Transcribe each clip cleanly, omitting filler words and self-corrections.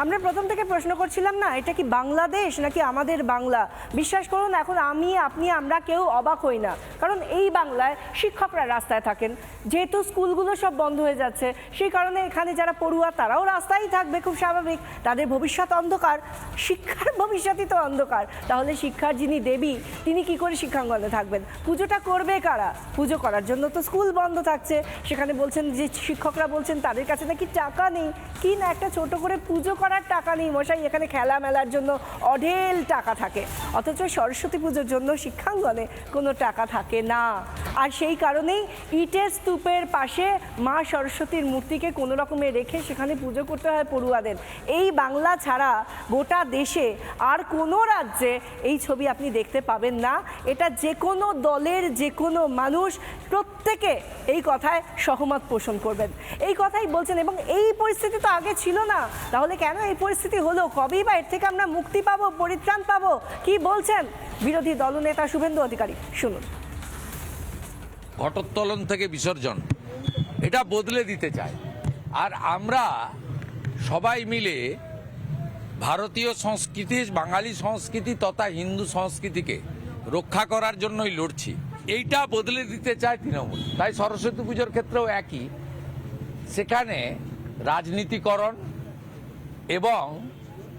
আমরা প্রথম থেকে প্রশ্ন করছিলাম না, এটা কি বাংলাদেশ নাকি আমাদের বাংলা? বিশ্বাস করুন, এখন আমি, আপনি, আমরা কেউ অবাক হই না, কারণ এই বাংলায় শিক্ষকরা রাস্তায় থাকেন, যেহেতু স্কুলগুলো সব বন্ধ হয়ে যাচ্ছে, সেই কারণে এখানে যারা পড়ুয়া তারাও রাস্তায় থাকবে, খুব স্বাভাবিক। তাদের ভবিষ্যৎ অন্ধকার, শিক্ষার ভবিষ্যৎই তো অন্ধকার। তাহলে শিক্ষার যিনি দেবী, তিনি কি করে শিক্ষাঙ্গনে থাকবেন? পুজোটা করবে কারা? পুজো করার জন্য তো স্কুল বন্ধ থাকছে। সেখানে বলছেন যে শিক্ষকরা বলছেন তাদের কাছে নাকি টাকা নেই, কি না একটা ছোট করে পুজো করার টাকা নেই মশাই, এখানে খেলা মেলার জন্য অঢেল টাকা থাকে, অথচ সরস্বতী পুজোর জন্য শিক্ষাঙ্গনে কোনো টাকা থাকে না। আর সেই কারণেই ইটের স্তূপের পাশে মা সরস্বতীর মূর্তিকে কোনো রকমে রেখে সেখানে পুজো করতে হয় পড়ুয়াদের। এই বাংলা ছাড়া গোটা দেশে আর কোনো রাজ্যে এই ছবি আপনি দেখতে পাবেন না। এটা যে কোনো দলের যে কোনো মানুষ প্রত্যেকে এই কথায় সহমত পোষণ করবেন, এই কথাই বলছেন। এবং এই পরিস্থিতি তো আগে ছিল না, তাহলে কেন এই পরিস্থিতি হলো? কবেই বা এর থেকে আমরা মুক্তি পাবো, পরিত্রাণ পাবো? কি বলছেন বিরোধী দলনেতা শুভেন্দু অধিকারী, শুনুন। ঘটোত্তোলন থেকে বিসর্জন, এটা বদলে দিতে চায়। আর আমরা সবাই মিলে ভারতীয় সংস্কৃতি, বাঙালি সংস্কৃতি তথা হিন্দু সংস্কৃতিকে রক্ষা করার জন্যই লড়ছি। এইটা বদলে দিতে চায় তৃণমূল। তাই সরস্বতী পুজোর ক্ষেত্রেও একই, সেখানে রাজনীতিকরণ এবং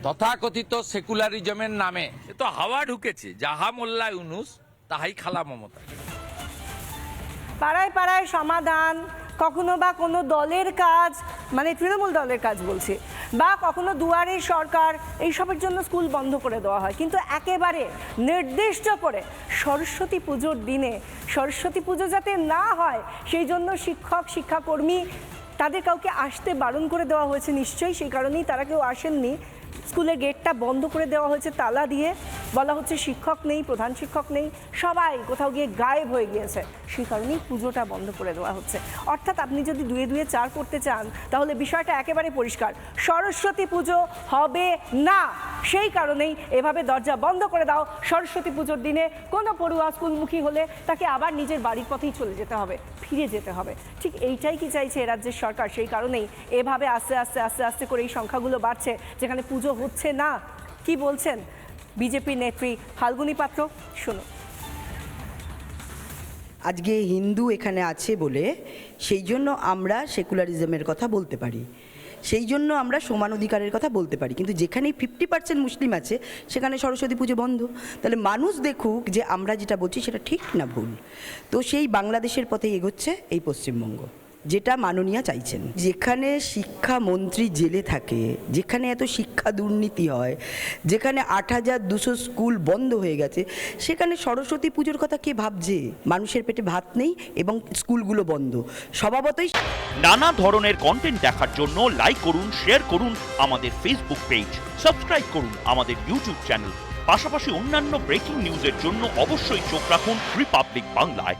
তথাকথিত সেকুলারিজমের নামে এ তো হাওয়া ঢুকেছে। যাহা মোল্লা ইউনুস তাহাই খালা মমতা। পাড়ায় পাড়ায় সমাধান, কখনো বা কোনো দলের কাজ, মানে তৃণমূল দলের কাজ বলছি, বা কখনো দুয়ারে সরকার, এইসবের জন্য স্কুল বন্ধ করে দেওয়া হয়। কিন্তু একেবারে নির্দিষ্ট করে সরস্বতী পুজোর দিনে সরস্বতী পুজো যাতে না হয় সেই জন্য শিক্ষক, শিক্ষাকর্মী তাদের কাউকে আসতে বারণ করে দেওয়া হয়েছে নিশ্চয়ই, সেই কারণেই তারা কেউ আসেননি। স্কুলের গেটটা বন্ধ করে দেওয়া হয়েছে তালা দিয়ে, বলা হচ্ছে শিক্ষক নেই, প্রধান শিক্ষক নেই, সবাই কোথাও গিয়ে গায়েব হয়ে গিয়েছে, সেই কারণেই পুজোটা বন্ধ করে দেওয়া হচ্ছে। অর্থাৎ আপনি যদি দুয়ে দুয়ে চার করতে চান তাহলে বিষয়টা একেবারে পরিষ্কার, সরস্বতী পুজো হবে না। সেই কারণেই এভাবে দরজা বন্ধ করে দাও। সরস্বতী পুজোর দিনে কোনো পড়ুয়া স্কুলমুখী হলে তাকে আবার নিজের বাড়ির পথেই চলে যেতে হবে, ফিরে যেতে হবে। ঠিক এইটাই কি চাইছে এ রাজ্যের সরকার? সেই কারণেই এভাবে আস্তে আস্তে আস্তে আস্তে করে এই সংখ্যাগুলো বাড়ছে, যেখানে পুজো হচ্ছে না। কি বলছেন বিজেপি নেত্রী ফাল্গুনী পাত্র, শুনুন। আজকে হিন্দু এখানে আছে বলে সেই জন্য আমরা সেকুলারিজমের কথা বলতে পারি, সেই জন্য আমরা সমান অধিকারের কথা বলতে পারি। কিন্তু যেখানেই 50% মুসলিম আছে সেখানে সরস্বতী পুজো বন্ধ। তাহলে মানুষ দেখুক যে আমরা যেটা বলছি সেটা ঠিক না ভুল। তো সেই বাংলাদেশের পথে এগোচ্ছে এই পশ্চিমবঙ্গ, যেটা মাননীয়া চাইছেন। যেখানে শিক্ষামন্ত্রী জেলে থাকে, যেখানে এত শিক্ষা দুর্নীতি হয়, যেখানে 8200 স্কুল বন্ধ হয়ে গেছে, সেখানে সরস্বতী পুজোর কথা কে ভাবছে? মানুষের পেটে ভাত নেই এবং স্কুলগুলো বন্ধ। স্বভাবতই নানা ধরনের কন্টেন্ট দেখার জন্য লাইক করুন, শেয়ার করুন আমাদের ফেসবুক পেজ, সাবস্ক্রাইব করুন আমাদের ইউটিউব চ্যানেল। পাশাপাশি অন্যান্য ব্রেকিং নিউজের জন্য অবশ্যই চোখ রাখুন রিপাবলিক বাংলায়।